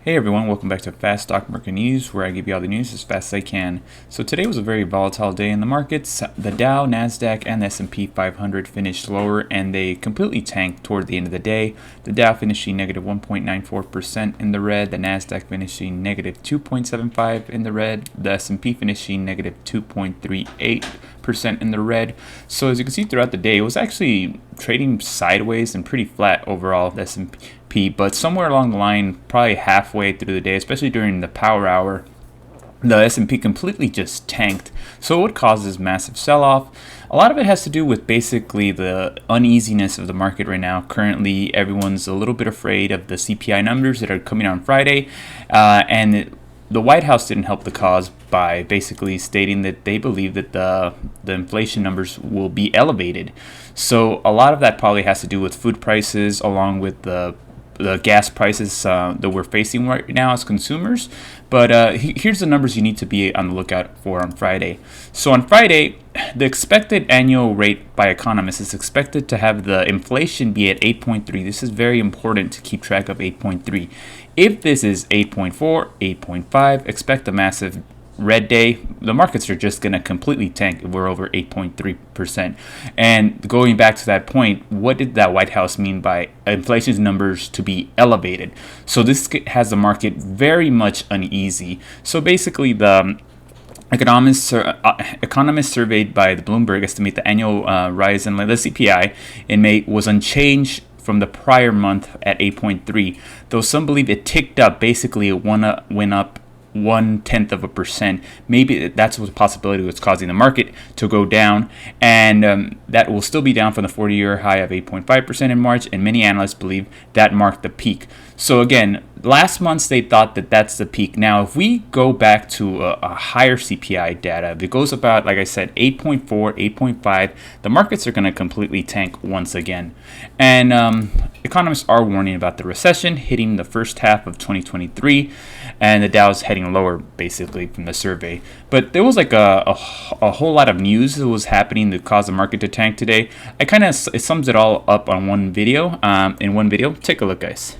Hey everyone, welcome back to Fast Stock Market News, where I give you all the news as fast as I can. So today was a very volatile day in the markets. The Dow, NASDAQ, and the S&P 500 finished lower, and they completely tanked toward the end of the day. The Dow finishing negative 1.94% in the red, the NASDAQ finishing negative 2.75% in the red, the S&P finishing negative 2.38% in the red. So as you can see throughout the day, it was actually trading sideways and pretty flat overall, the S&P, but somewhere along the line, probably halfway through the day, especially during the power hour, the S&P completely just tanked. So what causes massive sell-off? A lot of it has to do with basically the uneasiness of the market right now. Currently, everyone's a little bit afraid of the CPI numbers that are coming on Friday, and the White House didn't help the cause by basically stating that they believe that the inflation numbers will be elevated. So a lot of that probably has to do with food prices, along with the gas prices that we're facing right now as consumers. But here's the numbers you need to be on the lookout for on Friday. So on Friday, the expected annual rate by economists is expected to have the inflation be at 8.3. This is very important to keep track of 8.3. If this is 8.4, 8.5, expect a massive red day. The markets are just going to completely tank if we're over 8.3%. And going back to that point, what did that White House mean by inflation numbers to be elevated? So this has the market very much uneasy. So basically, the economists surveyed by the Bloomberg estimate the annual rise in the CPI in May was unchanged from the prior month at 8.3, though some believe it ticked up. Basically, it went up 0.1%. Maybe that's what the possibility was causing the market to go down, and that will still be down from the 40-year high of 8.5% in March, and many analysts believe that marked the peak. So again, last month they thought that that's the peak. Now, if we go back to a higher CPI data, if it goes about, like I said, 8.4, 8.5, the markets are going to completely tank once again. And economists are warning about the recession hitting the first half of 2023, and the Dow's heading lower, basically, from the survey. But there was like a whole lot of news that was happening that caused the market to tank today. It sums it all up on one video. In one video, take a look, guys.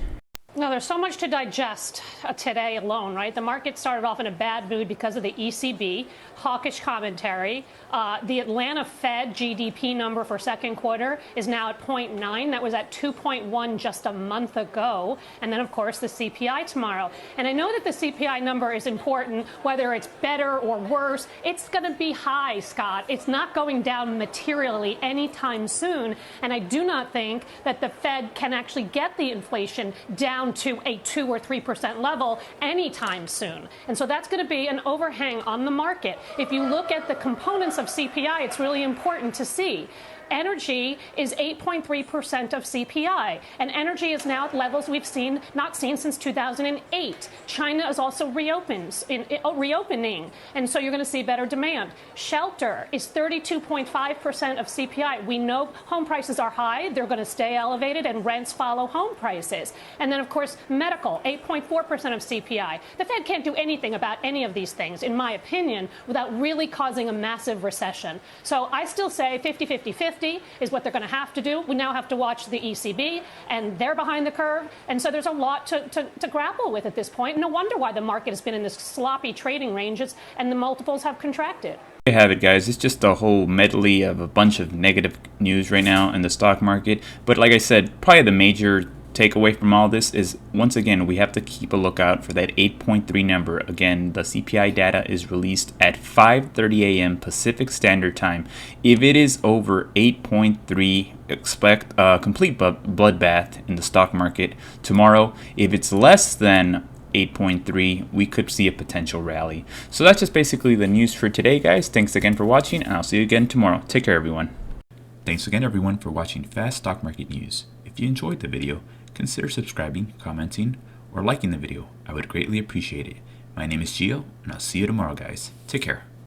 Now, there's so much to digest today alone, right? The market started off in a bad mood because of the ECB, hawkish commentary. The Atlanta Fed GDP number for second quarter is now at 0.9. That was at 2.1 just a month ago. And then, of course, the CPI tomorrow. And I know that the CPI number is important, whether it's better or worse. It's going to be high, Scott. It's not going down materially anytime soon. And I do not think that the Fed can actually get the inflation down to a 2 or 3% level anytime soon. And so that's going to be an overhang on the market. If you look at the components of CPI, it's really important to see. Energy is 8.3% of CPI, and energy is now at levels we've not seen since 2008. China is also reopening, and so you're going to see better demand. Shelter is 32.5% of CPI. We know home prices are high; they're going to stay elevated, and rents follow home prices. And then, of course, medical, 8.4% of CPI. The Fed can't do anything about any of these things, in my opinion, without really causing a massive recession. So I still say 50-50-50. Is what they're going to have to do. We now have to watch the ECB, and they're behind the curve. And so there's a lot to grapple with at this point. No wonder why the market has been in this sloppy trading ranges and the multiples have contracted. There you have it, guys. It's just a whole medley of a bunch of negative news right now in the stock market. But like I said, probably the major takeaway from all this is, once again, we have to keep a lookout for that 8.3 number. Again, the CPI data is released at 5:30 a.m. Pacific Standard Time. If it is over 8.3, expect a complete bloodbath in the stock market tomorrow. If it's less than 8.3, we could see a potential rally. So that's just basically the news for today, guys. Thanks again for watching, and I'll see you again tomorrow. Take care, everyone. Thanks again, everyone, for watching Fast Stock Market News. If you enjoyed the video, consider subscribing, commenting, or liking the video. I would greatly appreciate it. My name is Gio, and I'll see you tomorrow, guys. Take care.